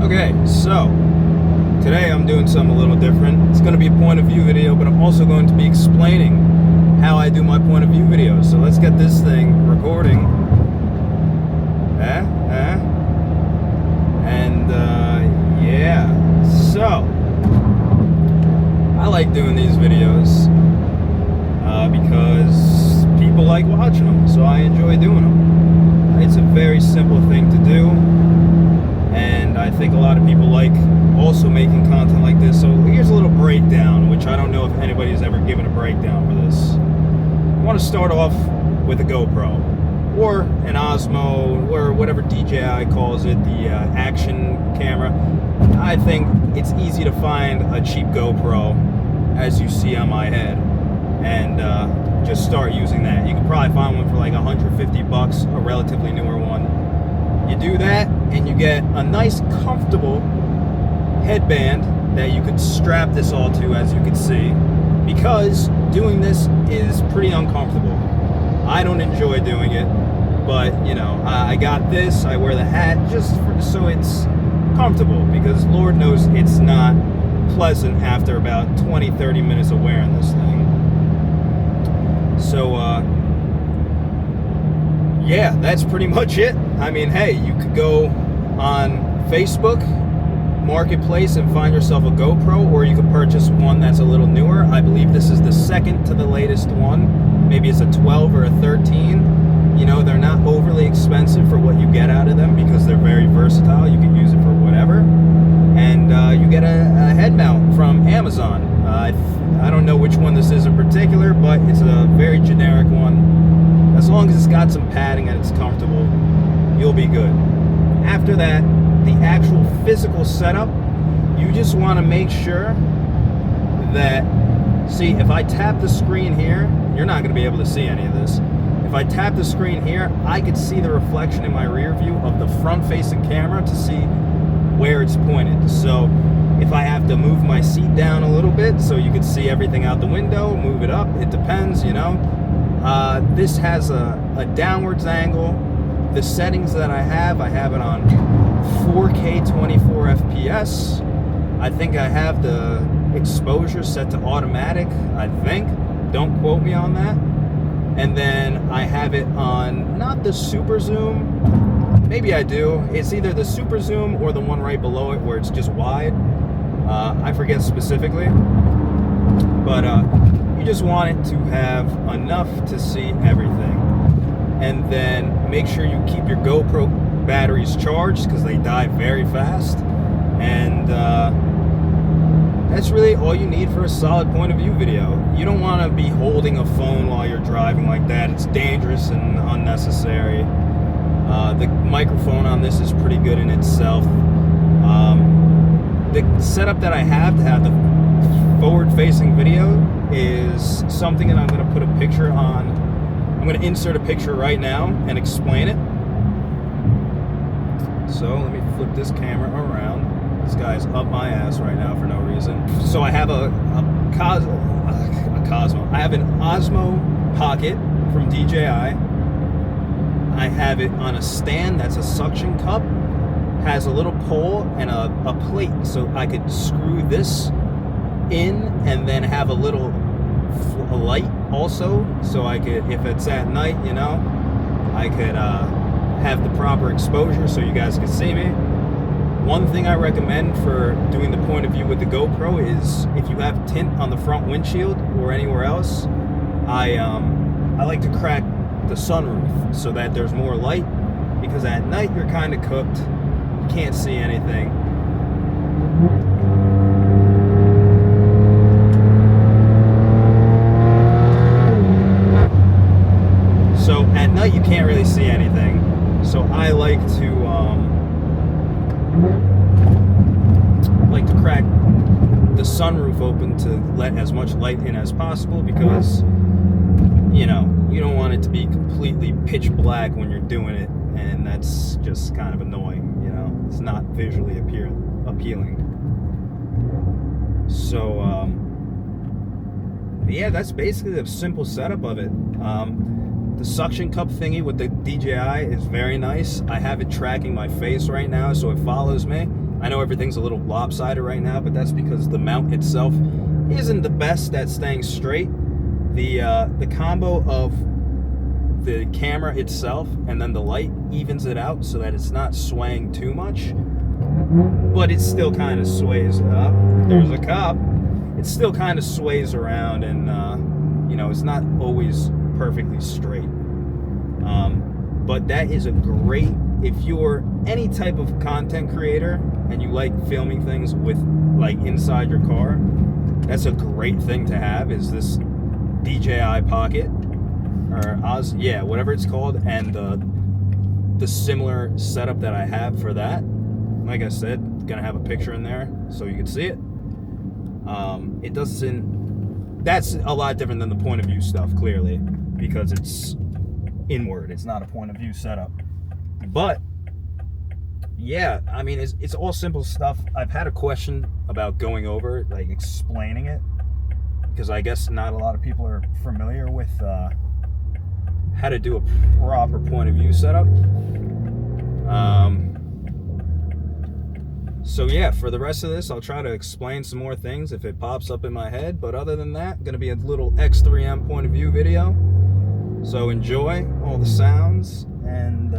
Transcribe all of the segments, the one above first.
Okay, so today I'm doing something a little different. It's going to be a point of view video, but I'm also going to be explaining how I do my point of view videos. So let's get this thing recording. Yeah. So I like doing these videos because people like watching them, so I enjoy doing them. It's a very simple thing to do, and I think a lot of people like also making content like this. So here's a little breakdown, which I don't know if anybody's ever given a breakdown for this. I want to start off with a GoPro or an Osmo or whatever DJI calls it, the action camera. I think it's easy to find a cheap GoPro, as you see on my head, and just start using that. You can probably find one for like $150, a relatively newer one. You do that and you get a nice comfortable headband that you could strap this all to, as you can see, because doing this is pretty uncomfortable. I don't enjoy doing it, but you know, I got this, I wear the hat just so it's comfortable, because Lord knows it's not pleasant after about 20-30 minutes of wearing this thing. So yeah, that's pretty much it. I mean, hey, you could go on Facebook Marketplace and find yourself a GoPro, or you could purchase one that's a little newer. I believe this is the second to the latest one. Maybe it's a 12 or a 13. You know, they're not overly expensive for what you get out of them, because they're very versatile. You can use it for whatever. And you get a head mount from Amazon. I don't know which one this is in particular, but it's a very generic one. As long as it's got some padding and it's comfortable, you'll be good. After that, the actual physical setup, you just want to make sure that, see, if I tap the screen here, you're not going to be able to see any of this. If I tap the screen here, I could see the reflection in my rear view of the front-facing camera to see where it's pointed. So if I have to move my seat down a little bit so you can see everything out the window, move it up, it depends, you know. This has a downwards angle. The settings that I have it on 4K 24 FPS. I think I have the exposure set to automatic, I think. Don't quote me on that. And then I have it on, not the super zoom, maybe I do. It's either the super zoom or the one right below it where it's just wide. I forget specifically. But you just want it to have enough to see everything. And then make sure you keep your GoPro batteries charged, because they die very fast. And that's really all you need for a solid point of view video. You don't want to be holding a phone while you're driving like that. It's dangerous and unnecessary. The microphone on this is pretty good in itself. The setup that I have to have the forward-facing video is something that I'm going to put a picture on. I'm going to insert a picture right now and explain it. So let me flip this camera around. This guy's up my ass right now for no reason. So I have a Cosmo. I have an Osmo Pocket from DJI. I have it on a stand that's a suction cup. Has a little pole and a plate, so I could screw this in and then have a little light also, so I could, if it's at night, you know, I could have the proper exposure so you guys can see me. One thing I recommend for doing the point of view with the GoPro is, if you have tint on the front windshield or anywhere else, I like to crack the sunroof so that there's more light, because at night you're kind of cooked, you can't see anything. So at night you can't really see anything. So I like to crack the sunroof open to let as much light in as possible, because you know, you don't want it to be completely pitch black when you're doing it, and that's just kind of annoying, you know. It's not visually appealing. So yeah, that's basically the simple setup of it. The suction cup thingy with the DJI is very nice. I have it tracking my face right now, so it follows me. I know everything's a little lopsided right now, but that's because the mount itself isn't the best at staying straight. The combo of the camera itself and then the light evens it out so that it's not swaying too much, but it still kind of sways up. There's a cop. It still kind of sways around, and you know, it's not always perfectly straight. But that is a great, if you're any type of content creator and you like filming things with like inside your car, that's a great thing to have, is this DJI Pocket, or yeah, whatever it's called, and the similar setup that I have for that. Like I said, gonna have a picture in there so you can see it. It doesn't, that's a lot different than the point of view stuff, clearly, because it's inward, it's not a point of view setup. But yeah, I mean, it's all simple stuff. I've had a question about going over it, like explaining it, because I guess not a lot of people are familiar with how to do a proper point of view setup. So yeah, for the rest of this, I'll try to explain some more things if it pops up in my head. But other than that, gonna be a little X3M point of view video. So enjoy all the sounds, and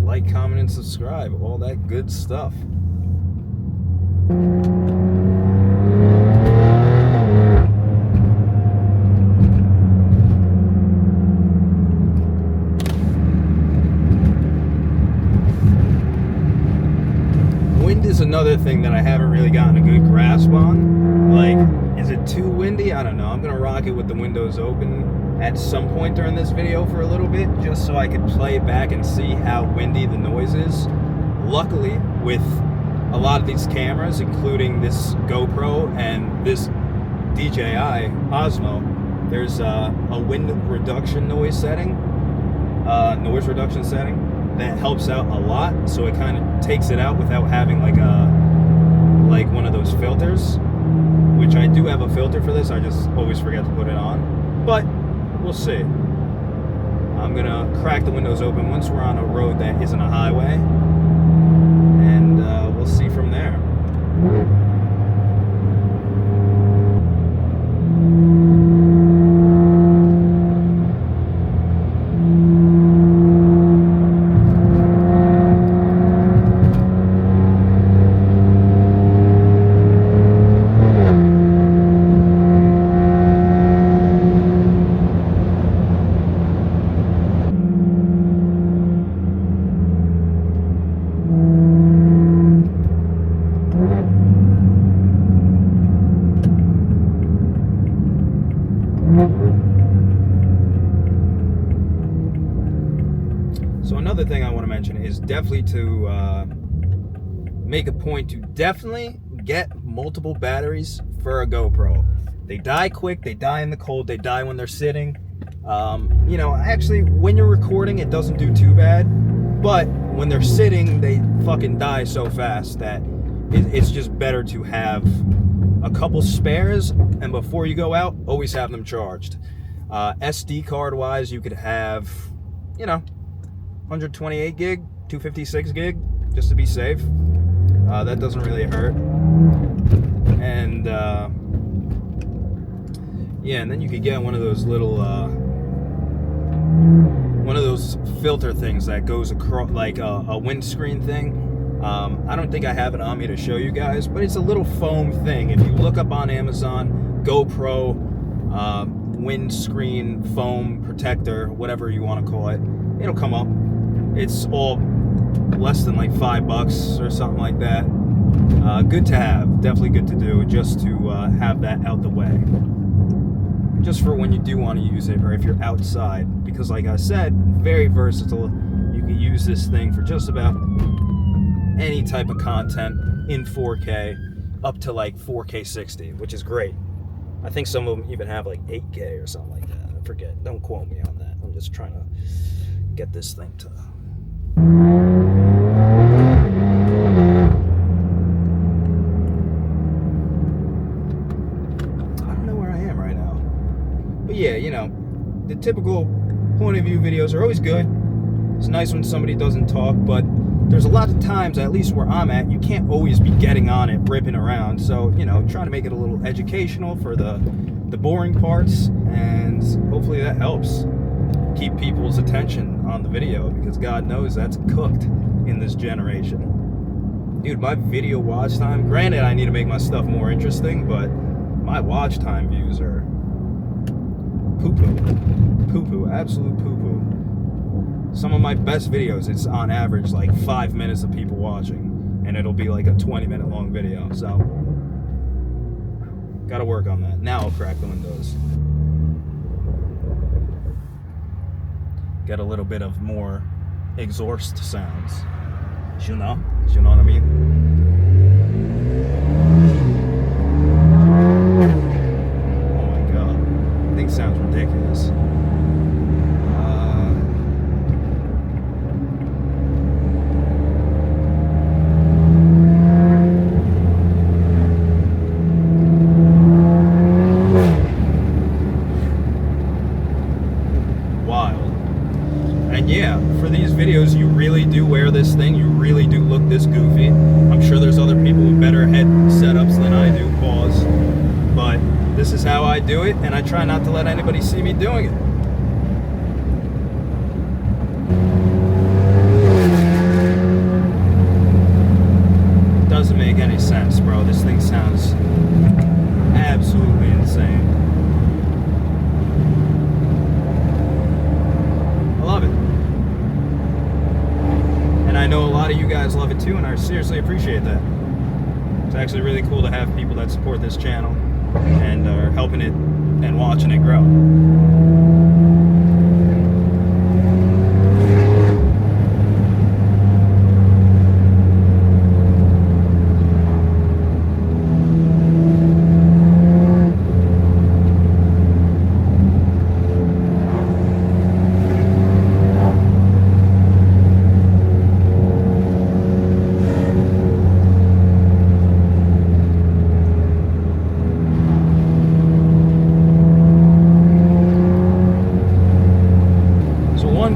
like, comment, and subscribe, all that good stuff. Wind is another thing that I haven't really gotten a good grasp on. Like, is it too windy? I don't know. I'm gonna rock it with the windows open at some point during this video for a little bit, just so I could play it back and see how windy the noise is. Luckily, with a lot of these cameras, including this GoPro and this DJI Osmo, there's a wind reduction noise reduction setting that helps out a lot, so it kind of takes it out without having like one of those filters, which I do have a filter for this. I just always forget to put it on, but we'll see. I'm gonna crack the windows open once we're on a road that isn't a highway, and we'll see from there. So another thing I want to mention is definitely to make a point to definitely get multiple batteries for a GoPro. They die quick, they die in the cold, they die when they're sitting. You know, actually, when you're recording, it doesn't do too bad, but when they're sitting, they fucking die so fast that it's just better to have a couple spares, and before you go out, always have them charged. SD card wise, you could have, you know, 128 gig, 256 gig, just to be safe. That doesn't really hurt. And yeah, and then you could get one of those little one of those filter things that goes across, like a windscreen thing. I don't think I have it on me to show you guys, but it's a little foam thing. If you look up on Amazon, GoPro windscreen foam protector, whatever you want to call it, it'll come up. It's all less than like $5 or something like that. Good to have, definitely good to do, just to have that out the way, just for when you do want to use it, or if you're outside, because like I said, very versatile. You can use this thing for just about any type of content in 4K, up to like 4K 60, which is great. I think some of them even have like 8K or something like that. I forget, don't quote me on that. I'm just trying to get this thing to... I don't know where I am right now. But yeah, you know, the typical point of view videos are always good. It's nice when somebody doesn't talk, but there's a lot of times, at least where I'm at, you can't always be getting on it, ripping around. So, you know, trying to make it a little educational for the boring parts, and hopefully that helps keep people's attention on the video, because God knows that's cooked in this generation. Dude, my video watch time, granted I need to make my stuff more interesting, but my watch time views are poo-poo. Poo-poo, absolute poo-poo. Some of my best videos, it's on average like 5 minutes of people watching, and it'll be like a 20-minute long video, so gotta work on that. Now I'll crack the windows. Get a little bit of more exhaust sounds. You know what I mean? Oh my god. That thing sounds ridiculous. And yeah, for these videos, you really do wear this thing. You really do look this goofy. I'm sure there's other people with better head setups than I do, pause. But this is how I do it, and I try not to let anybody see me doing it. Doesn't make any sense, bro. This thing sounds absolutely insane. I love it. And I know a lot of you guys love it too, and I seriously appreciate that. It's actually really cool to have people that support this channel and are helping it and watching it grow.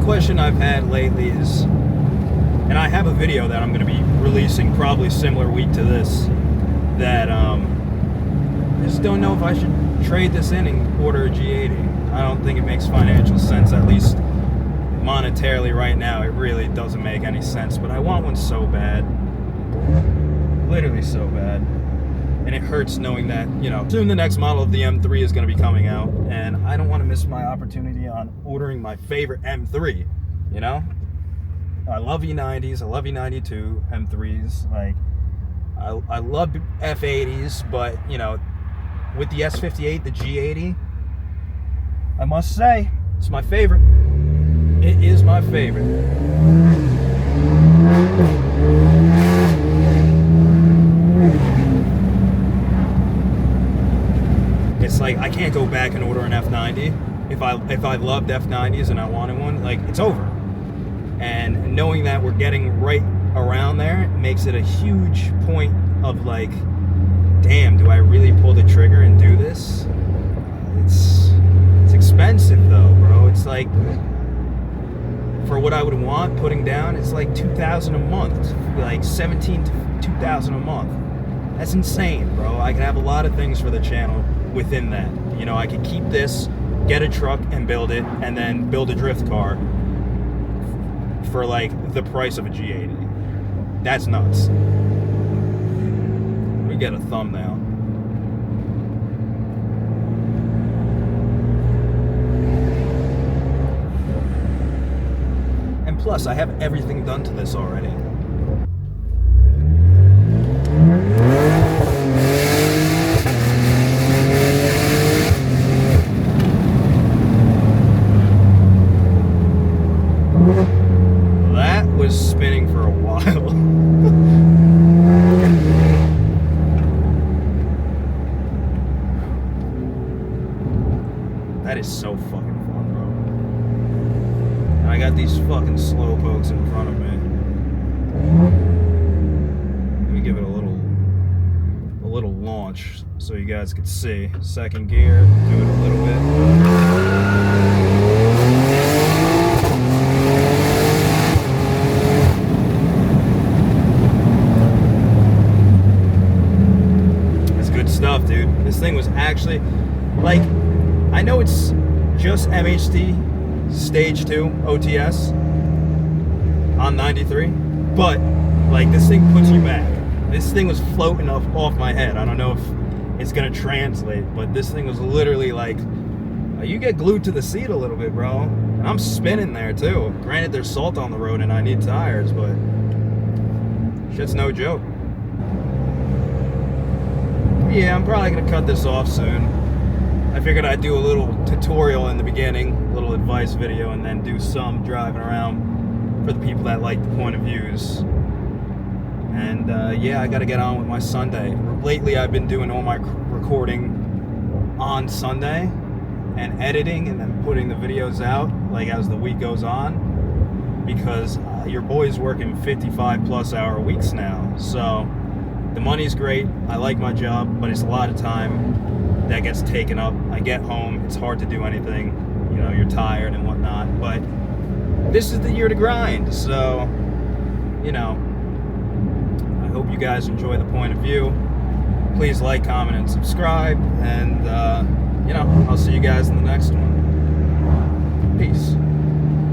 Question I've had lately is, and I have a video that I'm going to be releasing probably similar week to this, that I just don't know if I should trade this in and order a G80. I don't think it makes financial sense, at least monetarily right now. It really doesn't make any sense, but I want one so bad, literally so bad. And it hurts knowing that, you know, soon the next model of the M3 is going to be coming out, and I don't want to miss my opportunity on ordering my favorite M3, you know? I love E90s, I love E92 M3s, like, I love F80s, but, you know, with the S58, the G80, I must say, it's my favorite. It is my favorite. It's like I can't go back and order an F90 if I loved F90s and I wanted one. Like, it's over. And knowing that we're getting right around there makes it a huge point of like, damn, do I really pull the trigger and do this? It's expensive though, bro. It's like, for what I would want putting down, it's like $2,000 a month, like $17 to $2,000 a month. That's insane, bro. I can have a lot of things for the channel within that. You know, I could keep this, get a truck and build it, and then build a drift car for like the price of a G80. That's nuts. We get a thumbnail. And plus, I have everything done to this already. That was spinning for a while. That is so fucking fun, bro. And I got these fucking slow pokes in front of me. Let me give it a little launch so you guys could see. Second gear, do it a little bit. This thing was actually, like, I know it's just MHD Stage 2 OTS on 93, but, like, this thing puts you back. This thing was floating off my head. I don't know if it's gonna translate, but this thing was literally like, you get glued to the seat a little bit, bro. And I'm spinning there too. Granted, there's salt on the road and I need tires, but shit's no joke. Yeah, I'm probably gonna cut this off soon. I figured I'd do a little tutorial in the beginning, a little advice video, and then do some driving around for the people that like the point of views. And yeah, I gotta get on with my Sunday. Lately, I've been doing all my recording on Sunday and editing and then putting the videos out like as the week goes on, because your boy's working 55+ hour weeks now. So the money's great. I like my job, but it's a lot of time that gets taken up. I get home, it's hard to do anything. You know, you're tired and whatnot. But this is the year to grind. So, you know, I hope you guys enjoy the point of view. Please like, comment, and subscribe. And, you know, I'll see you guys in the next one. Peace.